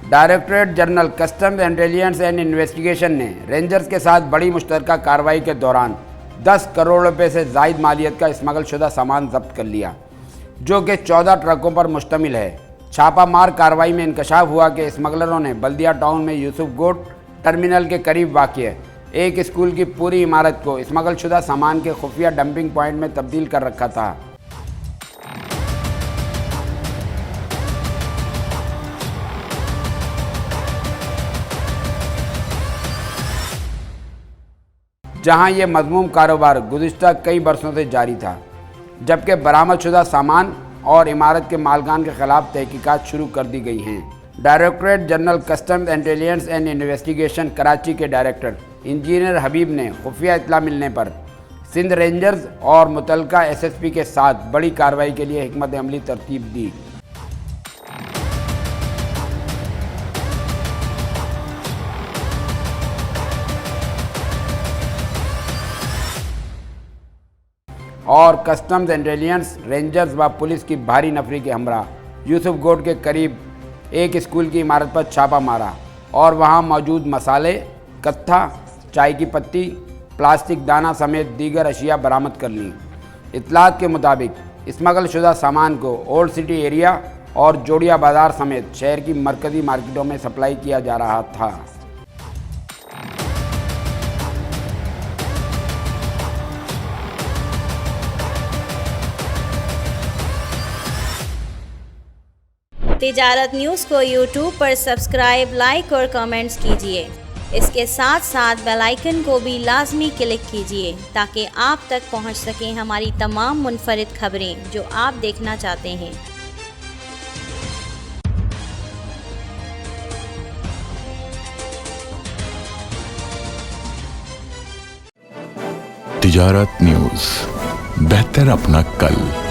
Directorate general customs intelligence and investigation ने rangers के साथ बड़ी मुश्तरका कार्रवाई के दौरान 10 करोड़ रुपए से ज़ायद मालियत का स्मगलशुदा सामान जब्त कर लिया, जो कि 14 ट्रकों पर मुश्तमिल है। छापामार कार्रवाई में इंकशाफ हुआ कि स्मगलरों ने बल्दिया टाउन में यूसुफ गोट टर्मिनल के करीब वाक़िए एक स्कूल की पूरी इमारत को स्मगलशुदा सामान के खुफिया डंपिंग पॉइंट में तब्दील कर रखा था। जहां ये मज़मूम कारोबार गुज़िश्ता कई बरसों से जारी था, जबकि बरामदशुदा सामान और इमारत के मालकान के खिलाफ तहकीकात शुरू कर दी गई हैं। Directorate general customs intelligence and investigation Karachi के डायरेक्टर इंजीनियर हबीब ने खुफिया इत्तला मिलने पर सिंध रेंजर्स और मुतलका SSP के साथ बड़ी कार्रवाई के लिए हिकमत अमली तरतीब दी। और कस्टम्स इंटेलिजेंस रेंजर्स व पुलिस की भारी नफरी के हमरा यूसुफ गोट के करीब एक स्कूल की इमारत पर छापा मारा और वहां मौजूद मसाले, कत्था, चाय की पत्ती, प्लास्टिक दाना समेत दीगर अशिया बरामद कर लीं। इत्तलात के मुताबिक स्मगलशुदा सामान को ओल्ड सिटी एरिया और जोड़िया बाज़ार समेत शहर की मरकज़ी मार्केटों में सप्लाई किया जा रहा था। तिजारत न्यूज़ को यूट्यूब पर सब्सक्राइब, लाइक और कमेंट्स कीजिए। इसके साथ साथ बेल आइकन को भी लाजमी क्लिक कीजिए ताकि आप तक पहुंच सकें हमारी तमाम मुनफरिद खबरें जो आप देखना चाहते हैं। तिजारत न्यूज़, बेहतर अपना कल।